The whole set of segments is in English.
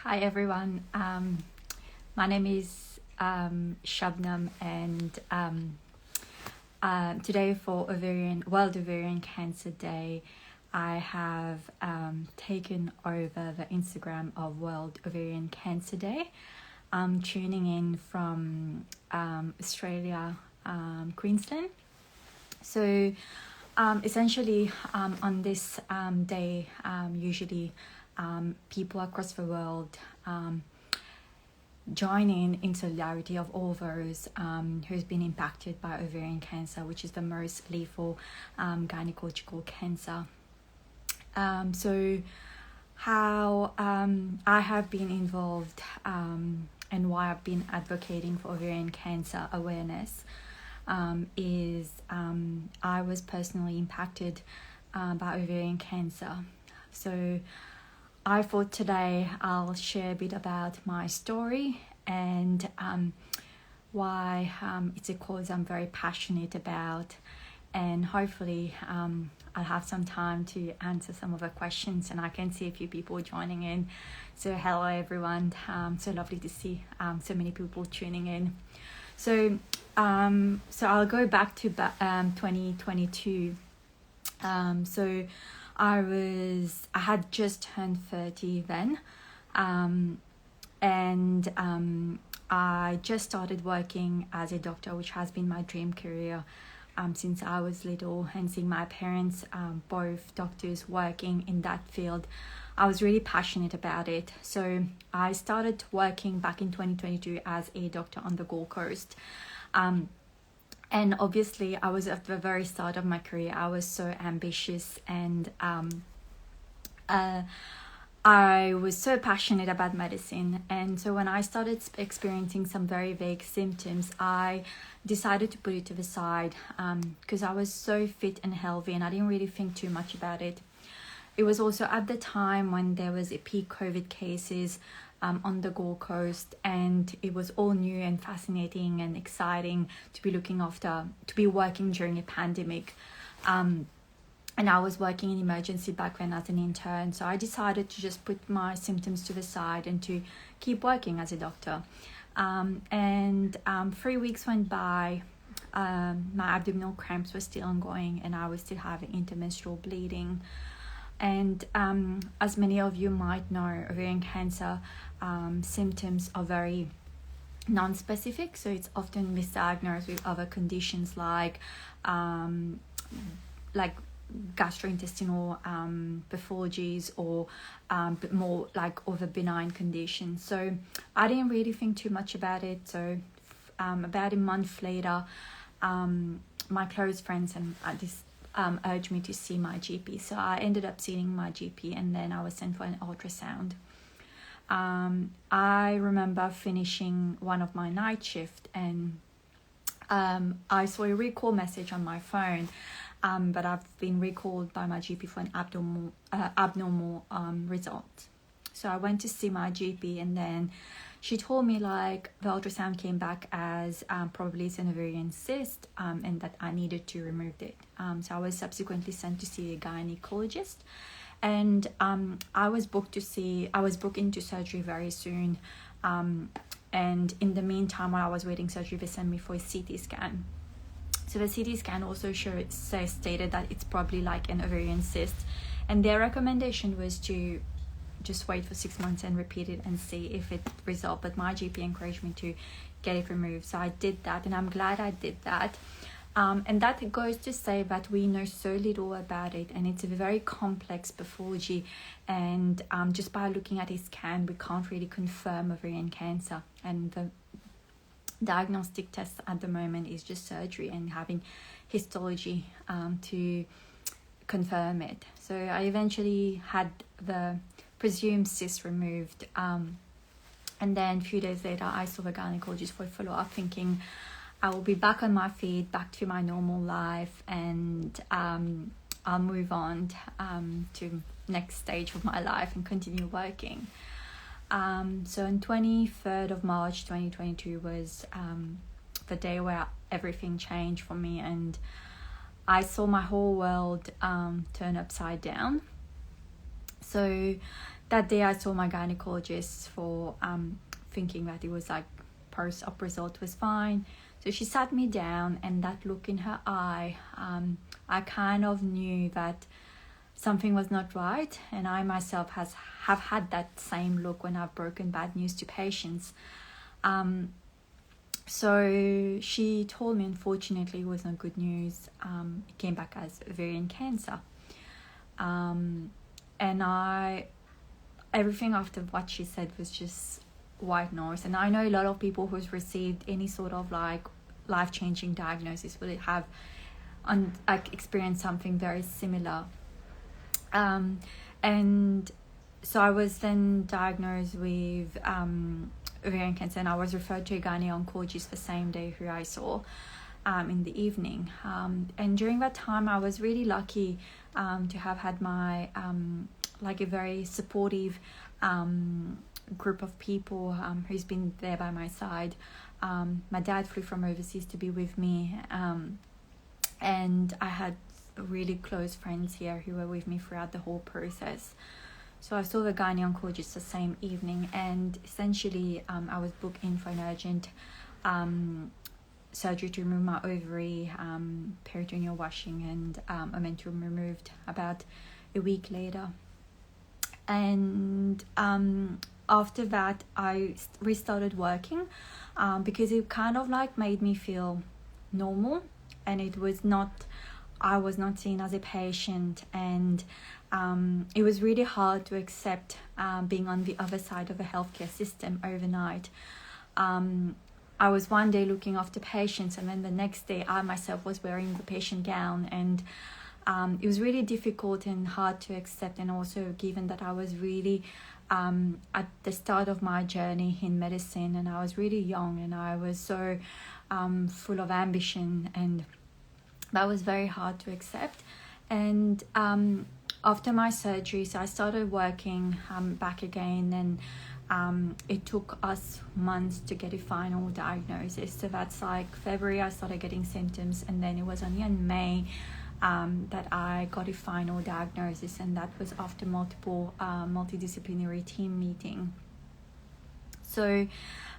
Hi everyone. My name is Shabnam, and today for World Ovarian Cancer Day, I have taken over the Instagram of World Ovarian Cancer Day. I'm tuning in from Australia, Queensland. So essentially, on this day, usually people across the world join in solidarity of all those who's been impacted by ovarian cancer, which is the most lethal gynecological cancer. So how I have been involved and why I've been advocating for ovarian cancer awareness is I was personally impacted by ovarian cancer. So I thought today I'll share a bit about my story and why it's a cause I'm very passionate about, and hopefully I'll have some time to answer some of the questions, and I can see a few people joining in. So hello everyone, so lovely to see so many people tuning in. So I'll go back to 2022. So I had just turned 30 then, and I just started working as a doctor, which has been my dream career since I was little, and seeing my parents, both doctors, working in that field. I was really passionate about it. So I started working back in 2022 as a doctor on the Gold Coast. And obviously, I was at the very start of my career. I was so ambitious, and I was so passionate about medicine. And so when I started experiencing some very vague symptoms, I decided to put it to the side because I was so fit and healthy, and I didn't really think too much about it. It was also at the time when there was a peak COVID cases on the Gold Coast, and it was all new and fascinating and exciting to be working during a pandemic. And I was working in emergency back then as an intern, so I decided to just put my symptoms to the side and to keep working as a doctor. And 3 weeks went by. My abdominal cramps were still ongoing, and I was still having intermenstrual bleeding. And as many of you might know, ovarian cancer symptoms are very non-specific, so it's often misdiagnosed with other conditions like gastrointestinal pathologies or more like other benign conditions. So I didn't really think too much about it. So about a month later, my close friends and urged me to see my GP. So I ended up seeing my GP, and then I was sent for an ultrasound. I remember finishing one of my night shift, and I saw a recall message on my phone, but I've been recalled by my GP for an abnormal result. So I went to see my GP, and then she told me the ultrasound came back as probably it's an ovarian cyst, and that I needed to remove it. So I was subsequently sent to see a gynecologist, and I was booked into surgery very soon. And in the meantime, while I was waiting surgery, they sent me for a CT scan. So the CT scan also stated that it's probably like an ovarian cyst, and their recommendation was to just wait for 6 months and repeat it and see if it resolved. But my GP encouraged me to get it removed, so I did that, and I'm glad I did that. And that goes to say that we know so little about it, and it's a very complex pathology, and just by looking at a scan we can't really confirm ovarian cancer, and the diagnostic test at the moment is just surgery and having histology to confirm it. So I eventually had the presumed cyst removed, and then a few days later I saw the gynecologist for a follow-up, thinking I will be back on my feet, back to my normal life, and I'll move on to next stage of my life and continue working. So on 23rd of March 2022 was the day where everything changed for me, and I saw my whole world turn upside down. So that day I saw my gynecologist for thinking that it was like post-op result was fine. So she sat me down, and that look in her eye, I kind of knew that something was not right. And I myself have had that same look when I've broken bad news to patients. So she told me, unfortunately, it was not good news. It came back as ovarian cancer. And everything after what she said was just white noise. And I know a lot of people who's received any sort of like life-changing diagnosis will have experienced something very similar. And so I was then diagnosed with ovarian cancer, and I was referred to a gynae oncologist the same day who I saw in the evening. And during that time, I was really lucky to have had my like a very supportive group of people who's been there by my side. My dad flew from overseas to be with me, and I had really close friends here who were with me throughout the whole process. So I saw the gynae oncologist the same evening, and essentially I was booked in for an urgent surgery to remove my ovary, peritoneal washing, and I meant to be removed about a week later. And after that I restarted working because it kind of like made me feel normal, and I was not seen as a patient, and it was really hard to accept being on the other side of a healthcare system overnight. I was one day looking after patients, and then the next day I myself was wearing the patient gown, and it was really difficult and hard to accept. And also given that I was really at the start of my journey in medicine, and I was really young, and I was so full of ambition, and that was very hard to accept. And after my surgery, so I started working back again, and it took us months to get a final diagnosis. So that's like February I started getting symptoms, and then it was only in May that I got a final diagnosis, and that was after multiple multidisciplinary team meeting. So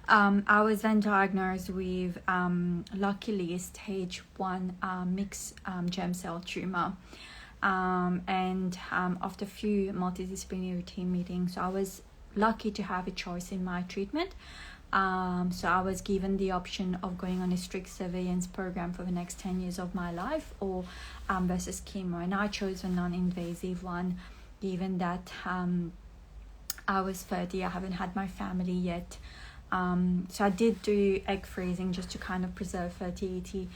I was then diagnosed with luckily stage 1 mixed germ cell tumor, and after a few multidisciplinary team meetings, so I was lucky to have a choice in my treatment. So I was given the option of going on a strict surveillance program for the next 10 years of my life, or versus chemo, and I chose a non-invasive one, given that I was 30, I haven't had my family yet. So I did do egg freezing just to kind of preserve fertility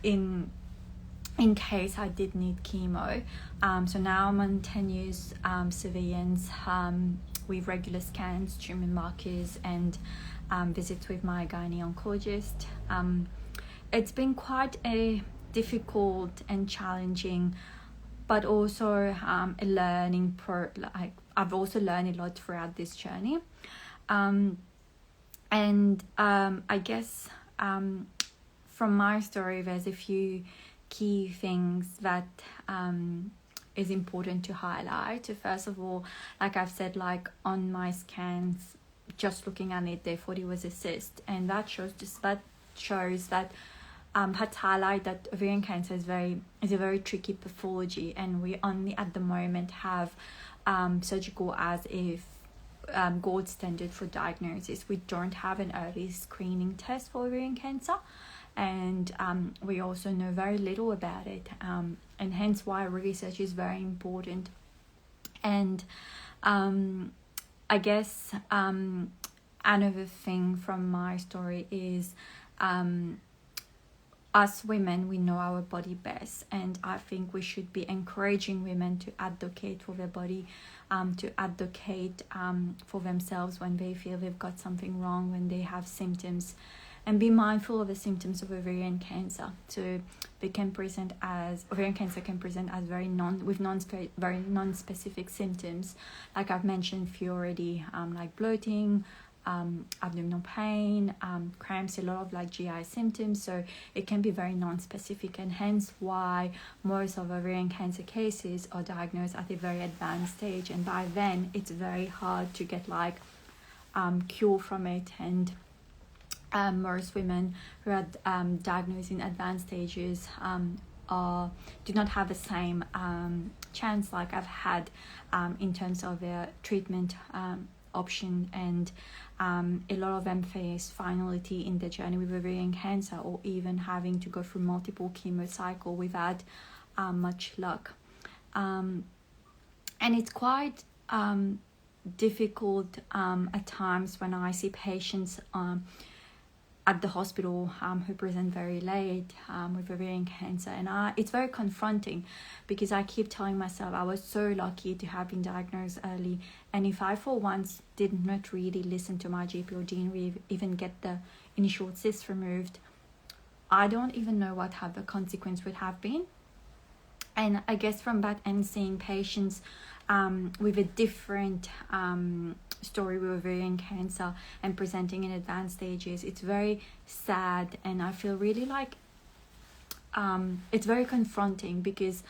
in case I did need chemo. So now I'm on 10 years surveillance with regular scans, tumor markers, and visits with my gynae oncologist. It's been quite a difficult and challenging, but also a learning I've also learned a lot throughout this journey. And I guess from my story, there's a few key things that is important to highlight. So first of all, like I've said, like on my scans, just looking at it, they thought it was a cyst, and that shows that had to highlight that ovarian cancer is a very tricky pathology, and we only at the moment have surgical as if gold standard for diagnosis. We don't have an early screening test for ovarian cancer, and we also know very little about it, and hence why research is very important. And I guess another thing from my story is us women, we know our body best, and I think we should be encouraging women to advocate for their body, to advocate for themselves when they feel they've got something wrong, when they have symptoms, and be mindful of the symptoms of ovarian cancer. So they can present as ovarian cancer can present as very non-specific symptoms, like I've mentioned a few already, like bloating, abdominal pain, cramps, a lot of like GI symptoms. So it can be very non-specific, and hence why most of ovarian cancer cases are diagnosed at a very advanced stage, and by then it's very hard to get like cure from it. And most women who are diagnosed in advanced stages do not have the same chance like I've had in terms of their treatment option, and a lot of them face finality in their journey with ovarian cancer, or even having to go through multiple chemo cycle without much luck. And it's quite difficult at times when I see patients at the hospital who present very late with ovarian cancer, and it's very confronting, because I keep telling myself I was so lucky to have been diagnosed early, and if I for once did not really listen to my GP or DNR, even get the initial cyst removed, I don't even know what the consequence would have been. And I guess from that and seeing patients with a different story with ovarian cancer and presenting in advanced stages, it's very sad, and I feel really like it's very confronting, because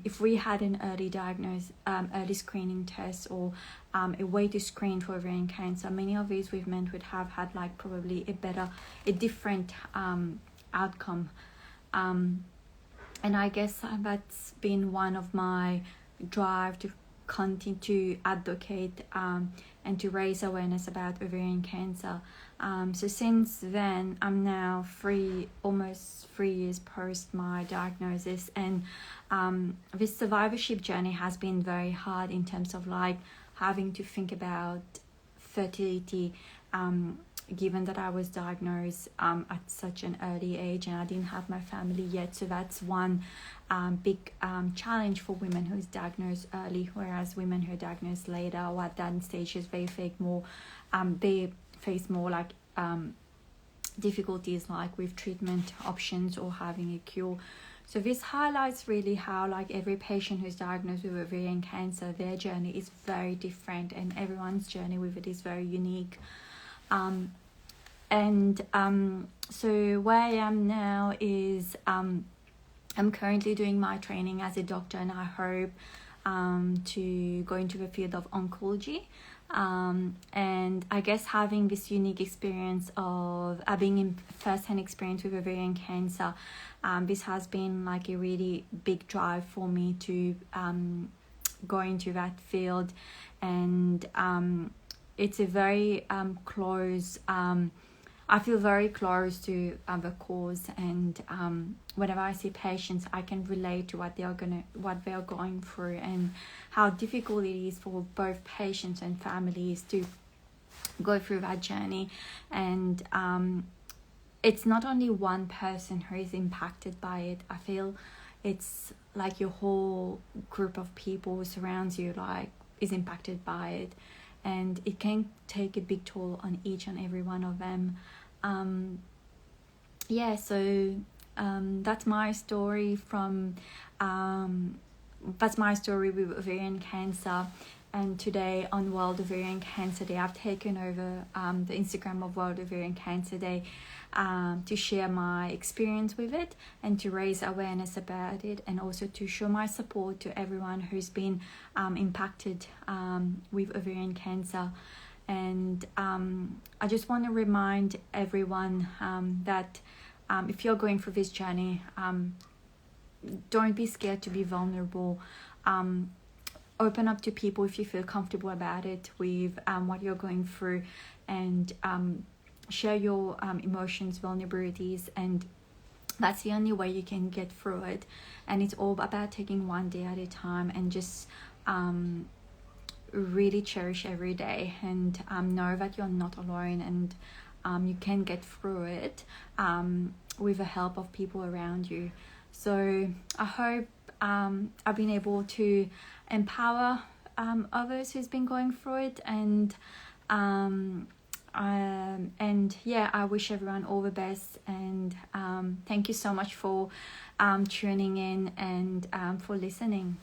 if we had an early diagnosis, early screening test, or a way to screen for ovarian cancer, many of these women would have had like probably a different outcome. And I guess that's been one of my drive to continue to advocate and to raise awareness about ovarian cancer. So since then, I'm now almost 3 years post my diagnosis, and this survivorship journey has been very hard in terms of like having to think about fertility, given that I was diagnosed at such an early age and I didn't have my family yet. So that's one big challenge for women who's diagnosed early, whereas women who are diagnosed later or at that stages, they face more like difficulties like with treatment options or having a cure. So this highlights really how like every patient who's diagnosed with ovarian cancer, their journey is very different, and everyone's journey with it is very unique. So where I am now is I'm currently doing my training as a doctor, and I hope to go into the field of oncology. And I guess having this unique experience of being in first-hand experience with ovarian cancer, this has been like a really big drive for me to go into that field. And it's a very close, I feel very close to the cause, and whenever I see patients, I can relate to what they are going through, and how difficult it is for both patients and families to go through that journey. And it's not only one person who is impacted by it. I feel it's like your whole group of people who surrounds you like is impacted by it, and it can take a big toll on each and every one of them. That's my story that's my story with ovarian cancer. And today on World Ovarian Cancer Day, I've taken over the Instagram of World Ovarian Cancer Day to share my experience with it and to raise awareness about it, and also to show my support to everyone who's been impacted with ovarian cancer. And I just want to remind everyone that if you're going through this journey, don't be scared to be vulnerable. Open up to people if you feel comfortable about it with what you're going through, and share your emotions, vulnerabilities, and that's the only way you can get through it. And it's all about taking one day at a time, and just really cherish every day, and know that you're not alone, and you can get through it with the help of people around you. So I hope I've been able to empower others who's been going through it, and I wish everyone all the best, and thank you so much for tuning in and for listening.